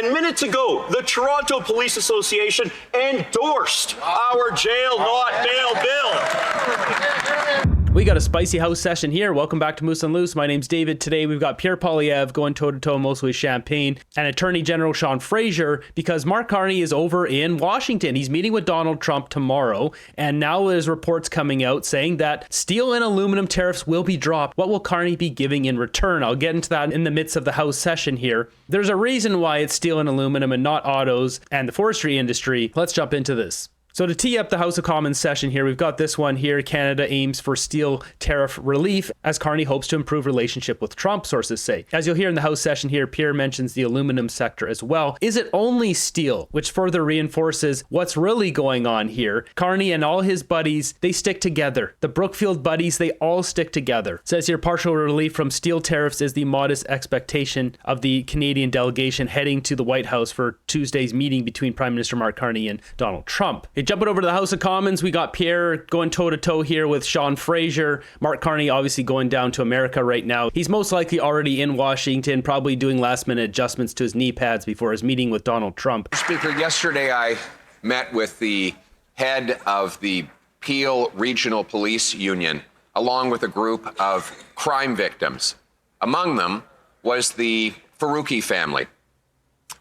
And minutes ago, the Toronto Police Association endorsed our jail not bail bill. We got a spicy house session here. Welcome back to Moose and Loose. My name's David. Today we've got Pierre Poilievre going toe-to-toe mostly with Champagne and Attorney General Sean Fraser because Mark Carney is over in Washington. He's meeting with Donald Trump tomorrow, and now there's reports coming out saying that steel and aluminum tariffs will be dropped. What will Carney be giving in return? I'll get into that in the midst of the house session here. There's a reason why it's steel and aluminum and not autos and the forestry industry. Let's jump into this. So to tee up the House of Commons session here, we've got this one here. Canada aims for steel tariff relief as Carney hopes to improve relationship with Trump, sources say. As you'll hear in the House session here, Pierre mentions the aluminum sector as well. Is it only steel, which further reinforces what's really going on here? Carney and all his buddies, they stick together. The Brookfield buddies, they all stick together. It says here, partial relief from steel tariffs is the modest expectation of the Canadian delegation heading to the White House for Tuesday's meeting between Prime Minister Mark Carney and Donald Trump. Jumping over to the House of Commons, we got Pierre going toe-to-toe here with Sean Fraser. Mark Carney obviously going down to America right now. He's most likely already in Washington, probably doing last-minute adjustments to his knee pads before his meeting with Donald Trump. Speaker, yesterday I met with the head of the Peel Regional Police Union, along with a group of crime victims. Among them was the Faruqi family.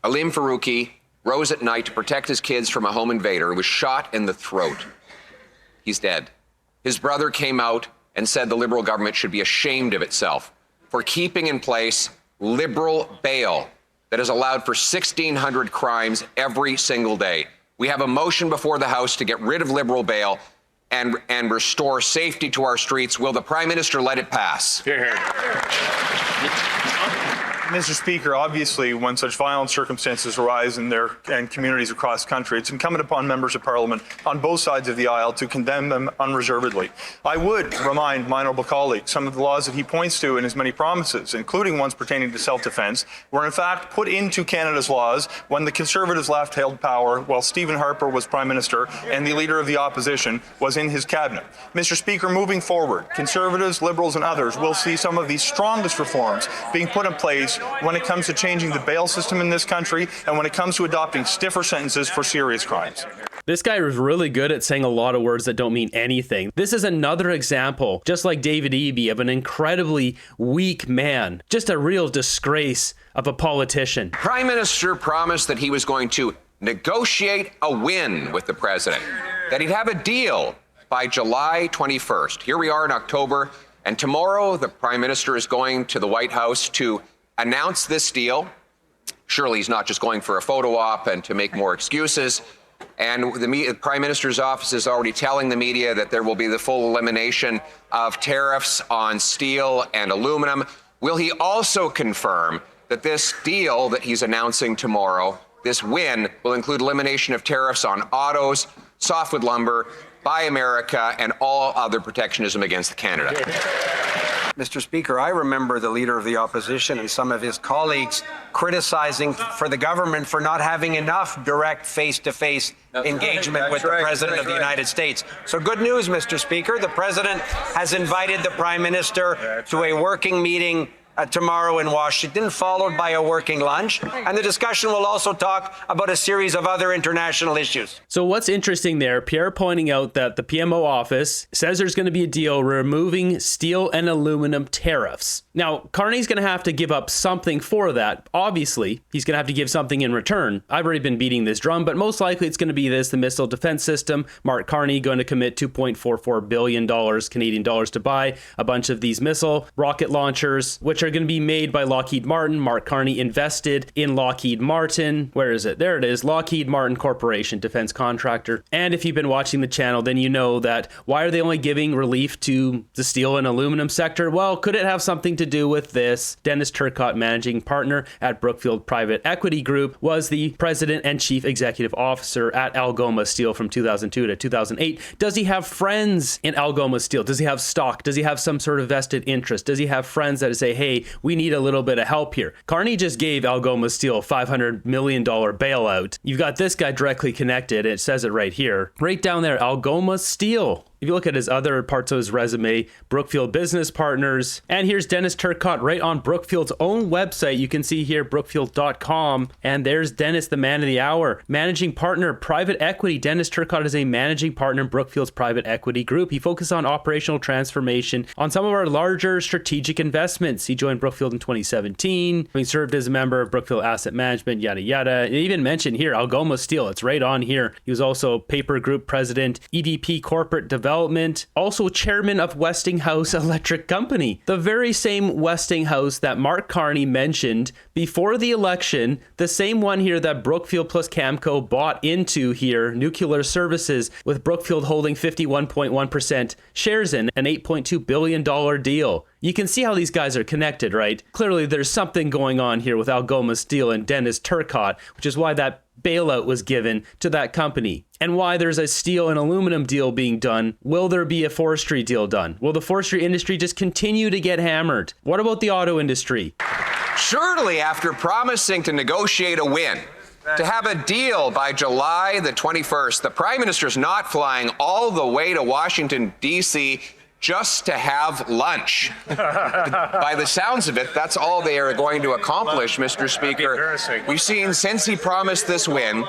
Aleem Faruqi rose at night to protect his kids from a home invader who was shot in the throat. He's dead. His brother came out and said the Liberal government should be ashamed of itself for keeping in place Liberal bail that has allowed for 1,600 crimes every single day. We have a motion before the House to get rid of Liberal bail and restore safety to our streets. Will the Prime Minister let it pass? Here, here. Mr. Speaker, obviously, when such violent circumstances arise in communities across the country, it's incumbent upon members of Parliament on both sides of the aisle to condemn them unreservedly. I would remind my honourable colleague some of the laws that he points to in his many promises, including ones pertaining to self-defence, were in fact put into Canada's laws when the Conservatives left held power while Stephen Harper was Prime Minister and the Leader of the Opposition was in his cabinet. Mr. Speaker, moving forward, Conservatives, Liberals and others will see some of the strongest reforms being put in place when it comes to changing the bail system in this country and when it comes to adopting stiffer sentences for serious crimes. This guy is really good at saying a lot of words that don't mean anything. This is another example, just like David Eby, of an incredibly weak man. Just a real disgrace of a politician. Prime Minister promised that he was going to negotiate a win with the president, that he'd have a deal by July 21st. Here we are in October, and tomorrow the Prime Minister is going to the White House to announce this deal. Surely he's not just going for a photo op and to make more excuses. And the Prime Minister's office is already telling the media that there will be the full elimination of tariffs on steel and aluminum. Will he also confirm that this deal that he's announcing tomorrow, this win, will include elimination of tariffs on autos, softwood lumber, Buy America, and all other protectionism against Canada? Mr. Speaker, I remember the Leader of the Opposition and some of his colleagues criticizing for the government for not having enough direct face-to-face engagement with the President of the United States. So good news, Mr. Speaker. The President has invited the Prime Minister to a working meeting tomorrow in Washington, followed by a working lunch. And the discussion will also talk about a series of other international issues. So what's interesting there, Pierre pointing out that the PMO office says there's going to be a deal removing steel and aluminum tariffs. Now, Carney's going to have to give up something for that. Obviously, he's going to have to give something in return. I've already been beating this drum, but most likely it's going to be the missile defense system. Mark Carney going to commit $2.44 billion Canadian dollars to buy a bunch of these missile rocket launchers, which are going to be made by Lockheed Martin. Mark Carney invested in Lockheed Martin. Where is it? There it is. Lockheed Martin Corporation, defense contractor. And if you've been watching the channel, then you know that why are they only giving relief to the steel and aluminum sector? Well, could it have something to do with this? Dennis Turcotte, managing partner at Brookfield Private Equity Group, was the president and chief executive officer at Algoma Steel from 2002 to 2008. Does he have friends in Algoma Steel? Does he have stock? Does he have some sort of vested interest? Does he have friends that say, hey, we need a little bit of help here? Carney just gave Algoma Steel a $500 million bailout. You've got this guy directly connected. It says it right here. Right down there, Algoma Steel. If you look at his other parts of his resume, Brookfield Business Partners, and here's Dennis Turcotte right on Brookfield's own website. You can see here brookfield.com, and there's Dennis, the man of the hour. Managing partner, private equity. Dennis Turcotte is a managing partner in Brookfield's private equity group. He focused on operational transformation on some of our larger strategic investments. He joined Brookfield in 2017. He served as a member of Brookfield Asset Management, yada, yada. They even mentioned here, Algoma Steel. It's right on here. He was also Paper Group President, EVP Corporate Development, also chairman of Westinghouse Electric Company, the very same Westinghouse that Mark Carney mentioned before the election, the same one here that Brookfield plus Camco bought into here, Nuclear Services, with Brookfield holding 51.1% shares in an $8.2 billion deal. You can see how these guys are connected, right? Clearly, there's something going on here with Algoma Steel and Dennis Turcotte, which is why that bailout was given to that company, and why there's a steel and aluminum deal being done. Will there be a forestry deal done? Will the forestry industry just continue to get hammered? What about the auto industry? Surely, after promising to negotiate a win, to have a deal by July the 21st, the Prime Minister's not flying all the way to Washington, D.C., just to have lunch. By the sounds of it, that's all they are going to accomplish, Mr. Speaker. We've seen since he promised this win,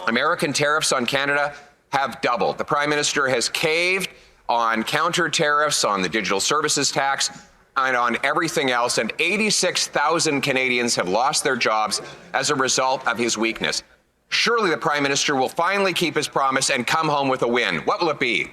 American tariffs on Canada have doubled. The Prime Minister has caved on counter tariffs, on the digital services tax, and on everything else, and 86,000 Canadians have lost their jobs as a result of his weakness. Surely the Prime Minister will finally keep his promise and come home with a win. What will it be?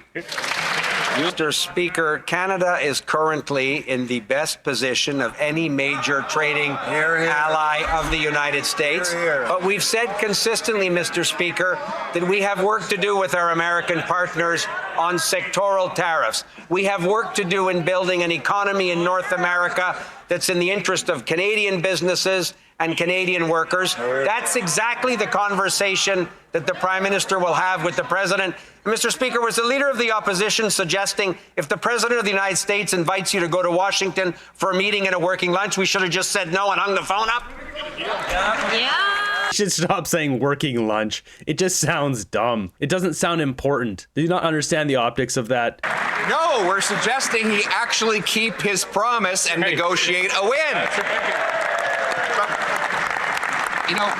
Mr. Speaker, Canada is currently in the best position of any major trading ally of the United States. But we've said consistently, Mr. Speaker, that we have work to do with our American partners on sectoral tariffs. We have work to do in building an economy in North America that's in the interest of Canadian businesses and Canadian workers. That's exactly the conversation that the Prime Minister will have with the President. And Mr. Speaker, was the Leader of the Opposition suggesting if the President of the United States invites you to go to Washington for a meeting and a working lunch, we should have just said no and hung the phone up? You should stop saying working lunch. It just sounds dumb. It doesn't sound important. Do you not understand the optics of that? No, we're suggesting he actually keep his promise and negotiate a win. You know,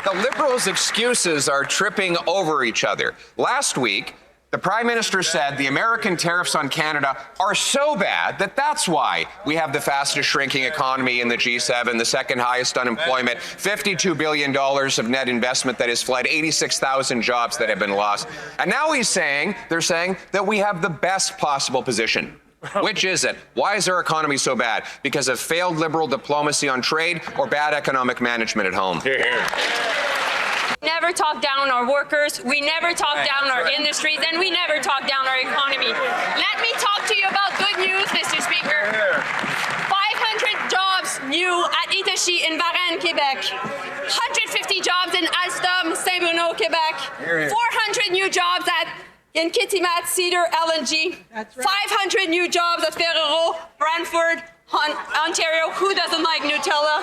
the Liberals' excuses are tripping over each other. Last week, the Prime Minister said the American tariffs on Canada are so bad that that's why we have the fastest shrinking economy in the G7, the second highest unemployment, $52 billion of net investment that has fled, 86,000 jobs that have been lost. And now they're saying that we have the best possible position. Which is it? Why is our economy so bad? Because of failed Liberal diplomacy on trade or bad economic management at home? Here, here. Never talk down our workers, we never talk down our industries, and we never talk down our economy. Let me talk to you about good news, Mr. Speaker. 500 jobs new at Itachi in Varennes, Quebec. 150 jobs in Alstom, Saint-Bruno, Quebec. 400 new jobs in Kitimat, Cedar, LNG. Right. 500 new jobs at Ferrero, Brantford, Ontario. Who doesn't like Nutella?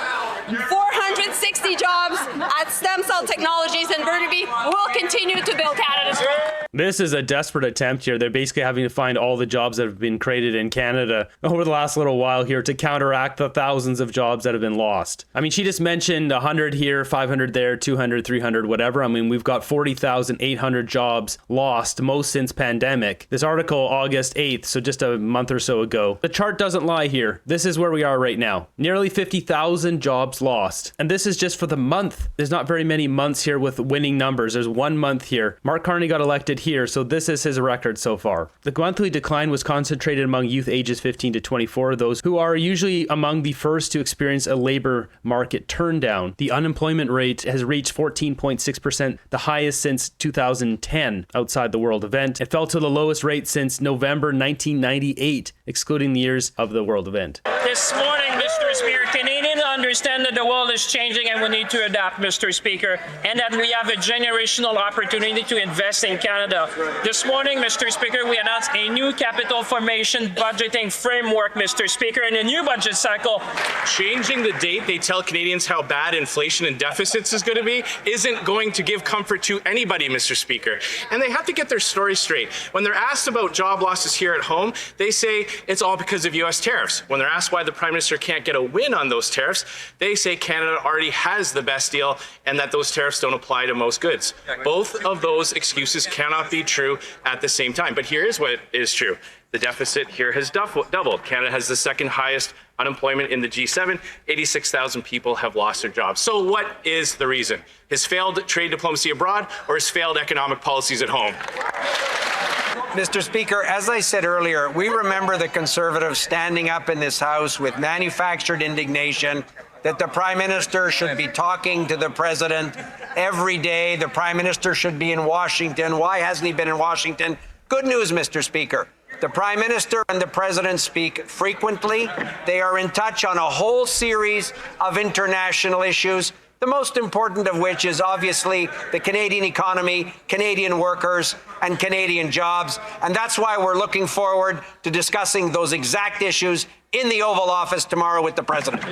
460 jobs at Stem Cell Technologies in Burnaby. We'll continue to build Canada strong. This is a desperate attempt here. They're basically having to find all the jobs that have been created in Canada over the last little while here to counteract the thousands of jobs that have been lost. I mean, she just mentioned 100 here, 500 there, 200, 300, whatever. I mean, we've got 40,800 jobs lost, most since pandemic. This article, August 8th, so just a month or so ago. The chart doesn't lie here. This is where we are right now. Nearly 50,000 jobs lost. And this is just for the month. There's not very many months here with winning numbers. There's 1 month here. Mark Carney got elected here, so this is his record so far. The monthly decline was concentrated among youth ages 15 to 24, those who are usually among the first to experience a labor market turndown. The unemployment rate has reached 14.6%, the highest since 2010 outside the world event. It fell to the lowest rate since November 1998, excluding the years of the world event. This morning, Mr. Speaker, Canadians understand that the world is changing and we need to adapt, Mr. Speaker, and that we have a generational opportunity to invest in Canada. Canada. This morning, Mr. Speaker, we announced a new capital formation budgeting framework, Mr. Speaker, in a new budget cycle. Changing the date they tell Canadians how bad inflation and deficits is going to be isn't going to give comfort to anybody, Mr. Speaker. And they have to get their story straight. When they're asked about job losses here at home, they say it's all because of U.S. tariffs. When they're asked why the Prime Minister can't get a win on those tariffs, they say Canada already has the best deal and that those tariffs don't apply to most goods. Both of those excuses cannot be true at the same time. But here is what is true. The deficit here has doubled. Canada has the second highest unemployment in the G7. 86,000 people have lost their jobs. So what is the reason? His failed trade diplomacy abroad or his failed economic policies at home? Mr. Speaker, as I said earlier, we remember the Conservatives standing up in this House with manufactured indignation that the Prime Minister should be talking to the President every day. The Prime Minister should be in Washington. Why hasn't he been in Washington? Good news, Mr. Speaker. The Prime Minister and the President speak frequently. They are in touch on a whole series of international issues, the most important of which is obviously the Canadian economy, Canadian workers, and Canadian jobs. And that's why we're looking forward to discussing those exact issues in the Oval Office tomorrow with the President.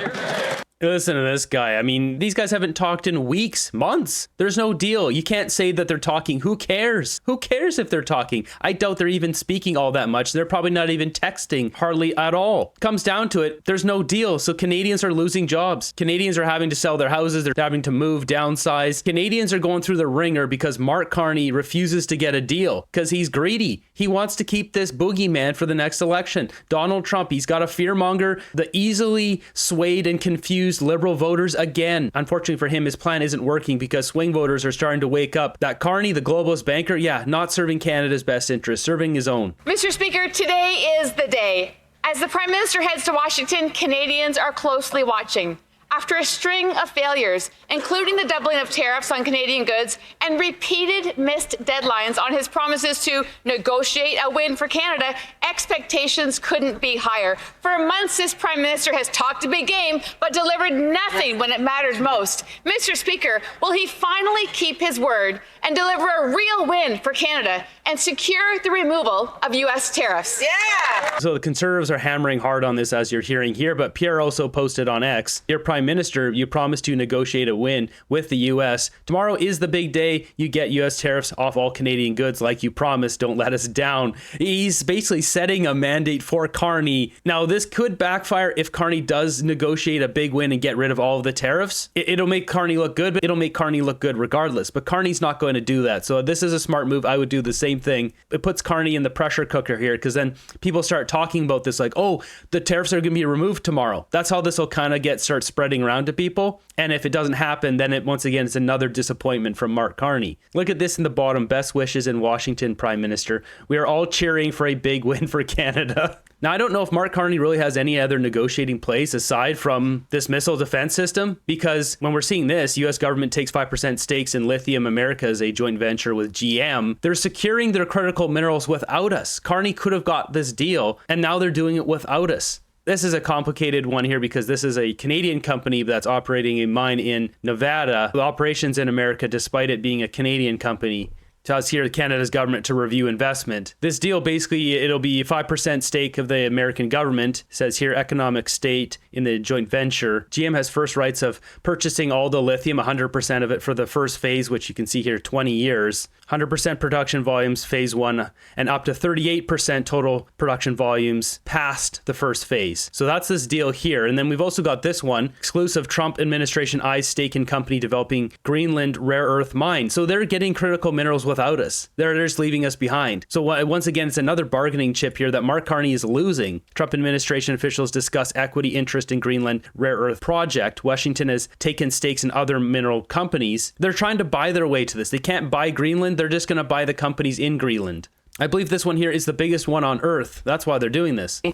Listen to this guy. I mean, these guys haven't talked in weeks, months. There's no deal. You can't say that they're talking. Who cares? Who cares if they're talking? I doubt they're even speaking all that much. They're probably not even texting hardly at all. Comes down to it, there's no deal. So Canadians are losing jobs. Canadians are having to sell their houses. They're having to move, downsize. Canadians are going through the ringer because Mark Carney refuses to get a deal because he's greedy. He wants to keep this boogeyman for the next election. Donald Trump, he's got a fearmonger, the easily swayed and confused liberal voters again. Unfortunately for him, his plan isn't working because swing voters are starting to wake up that Carney, the globalist banker, not serving Canada's best interest, serving his own. Mr. Speaker, today is the day. As the Prime Minister heads to Washington, Canadians are closely watching. After a string of failures, including the doubling of tariffs on Canadian goods and repeated missed deadlines on his promises to negotiate a win for Canada, expectations couldn't be higher. For months, this Prime Minister has talked a big game, but delivered nothing when it mattered most. Mr. Speaker, will he finally keep his word and deliver a real win for Canada and secure the removal of U.S. tariffs? Yeah! So the Conservatives are hammering hard on this, as you're hearing here, but Pierre also posted on X, "Dear Prime Minister, you promised to negotiate a win with the U.S. Tomorrow is the big day. You get U.S. tariffs off all Canadian goods like you promised. Don't let us down." He's basically setting a mandate for Carney. Now, this could backfire if Carney does negotiate a big win and get rid of all of the tariffs. It'll make Carney look good, but it'll make Carney look good regardless. But Carney's not going to do that. So this is a smart move. I would do the same thing. It puts Carney in the pressure cooker here because then people start talking about this like, oh, the tariffs are going to be removed tomorrow. That's how this will kind of start spreading around to people. And if it doesn't happen, then once again, it's another disappointment from Mark Carney. Look at this in the bottom. Best wishes in Washington, Prime Minister. We are all cheering for a big win for Canada. Now, I don't know if Mark Carney really has any other negotiating place aside from this missile defense system, because when we're seeing this, U.S. government takes 5% stakes in Lithium America as a joint venture with GM. They're securing their critical minerals without us. Carney could have got this deal, and now they're doing it without us. This is a complicated one here because this is a Canadian company that's operating a mine in Nevada with operations in America despite it being a Canadian company. Tells here Canada's government to review investment. This deal, basically, it'll be 5% stake of the American government. Says here economic state in the joint venture. GM has first rights of purchasing all the lithium, 100% of it for the first phase, which you can see here, 20 years. 100% production volumes, phase one, and up to 38% total production volumes past the first phase. So that's this deal here. And then we've also got this one, exclusive Trump administration eyes stake in company developing Greenland rare earth mine. So they're getting critical minerals without us. They're just leaving us behind. So once again, it's another bargaining chip here that Mark Carney is losing. Trump administration officials discuss equity interest in Greenland rare earth project. Washington has taken stakes in other mineral companies. They're trying to buy their way to this. They can't buy Greenland. They're just going to buy the companies in Greenland. I believe this one here is the biggest one on earth. That's why they're doing this. We'll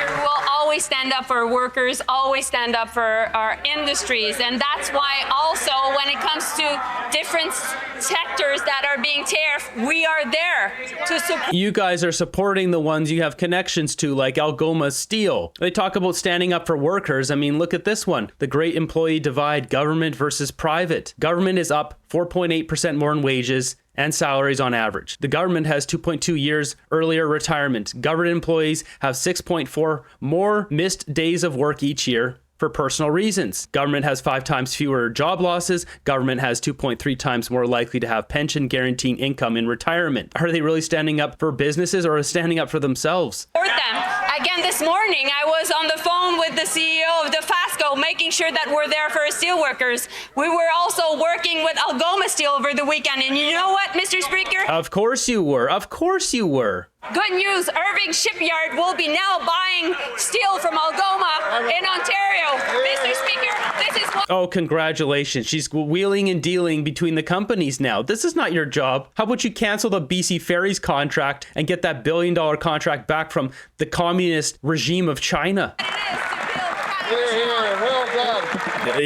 always stand up for workers, always stand up for our industries. And that's why also when it comes to different sectors that are being tariffed, we are there to support. You guys are supporting the ones you have connections to, like Algoma Steel. They talk about standing up for workers. I mean, look at this one. The great employee divide, government versus private. Government is up 4.8% more in wages and salaries on average. The government has 2.2 years earlier retirement. Government employees have 6.4 more missed days of work each year for personal reasons. Government has 5 times fewer job losses. Government has 2.3 times more likely to have pension guaranteeing income in retirement. Are they really standing up for businesses or standing up for themselves? Support them. Again, this morning I was on the phone with the CEO of Dofasco, making sure that we're there for our steelworkers. We were also working with Algoma Steel over the weekend, and you know what, Mr. Speaker? Of course you were. Of course you were. Good news, Irving Shipyard will be now buying steel from Algoma in Ontario. Mr. Speaker, this is what... Oh, congratulations. She's wheeling and dealing between the companies now. This is not your job. How about you cancel the BC Ferries contract and get that $1 billion contract back from the communist regime of China?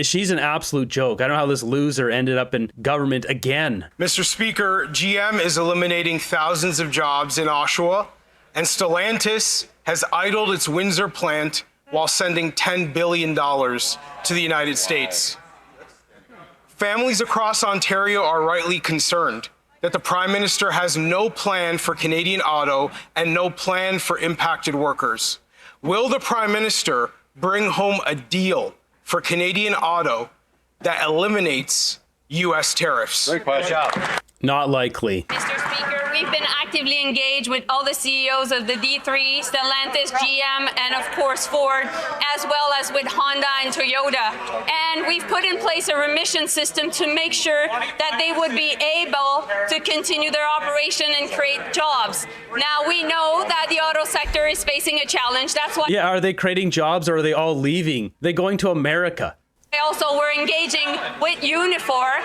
She's an absolute joke. I don't know how this loser ended up in government again. Mr. Speaker, GM is eliminating thousands of jobs in Oshawa, and Stellantis has idled its Windsor plant while sending $10 billion to the United States. Families across Ontario are rightly concerned that the Prime Minister has no plan for Canadian Auto and no plan for impacted workers. Will the Prime Minister bring home a deal for Canadian Auto that eliminates U.S. tariffs? Great question. Not likely. Mr. Speaker, we've been actively engaged with all the CEOs of the D3, Stellantis, GM, and of course Ford, as well as with Honda and Toyota. And we've put in place a remission system to make sure that they would be able to continue their operation and create jobs. Now, we know that the auto sector is facing a challenge. That's why... Yeah, are they creating jobs or are they all leaving? They're going to America. Also, we're engaging with Unifor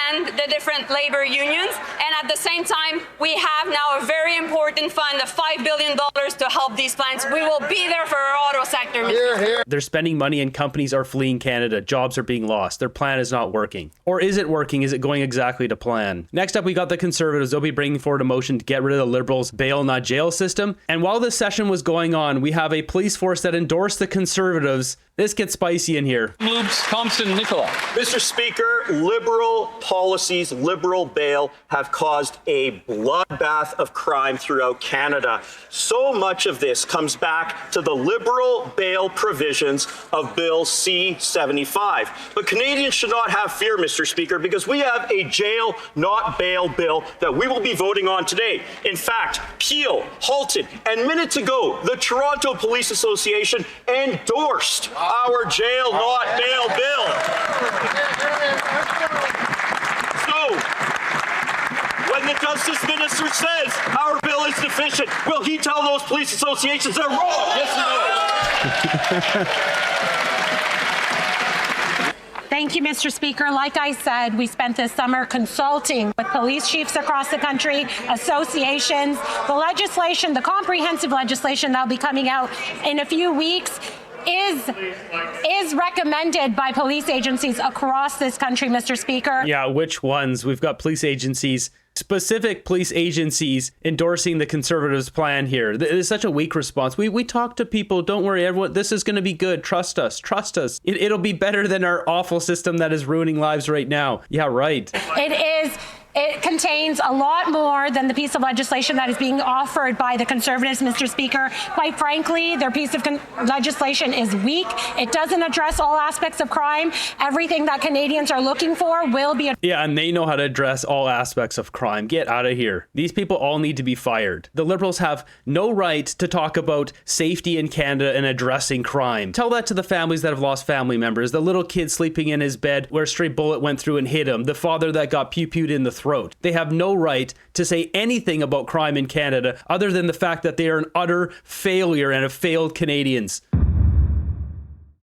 and the different labor unions. And at the same time, we have now a very important fund of $5 billion to help these plants. We will be there for our auto sector. They're spending money and companies are fleeing Canada. Jobs are being lost. Their plan is not working. Or is it working? Is it going exactly to plan? Next up, we got the Conservatives. They'll be bringing forward a motion to get rid of the Liberals' bail not jail system. And while this session was going on, we have a police force that endorsed the Conservatives. This gets spicy in here. Thompson, Nicola. Mr. Speaker, Liberal policies, Liberal bail have caused a bloodbath of crime throughout Canada. So much of this comes back to the Liberal bail provisions of Bill C-75. But Canadians should not have fear, Mr. Speaker, because we have a jail, not bail bill that we will be voting on today. In fact, Peel, Halton, and minutes ago, the Toronto Police Association endorsed our jail, not bail bill. So, when the Justice Minister says our bill is deficient, will he tell those police associations they're wrong? Yes or no? Thank you, Mr. Speaker. Like I said, we spent this summer consulting with police chiefs across the country, associations. The legislation, the comprehensive legislation that will be coming out in a few weeks is recommended by police agencies across this country, Mr. Speaker. Yeah, which ones? We've got police agencies, specific police agencies endorsing the Conservatives' plan here. It is such a weak response. We talk to people. Don't worry, everyone. This is going to be good. Trust us. Trust us. It'll be better than our awful system that is ruining lives right now. Yeah, right. It contains a lot more than the piece of legislation that is being offered by the Conservatives, Mr. Speaker. Quite frankly, their piece of legislation is weak. It doesn't address all aspects of crime. Everything that Canadians are looking for will be... Yeah, and they know how to address all aspects of crime. Get out of here. These people all need to be fired. The Liberals have no right to talk about safety in Canada and addressing crime. Tell that to the families that have lost family members. The little kid sleeping in his bed where a stray bullet went through and hit him. The father that got pew-pewed in the throat. They have no right to say anything about crime in Canada other than the fact that they are an utter failure and have failed Canadians.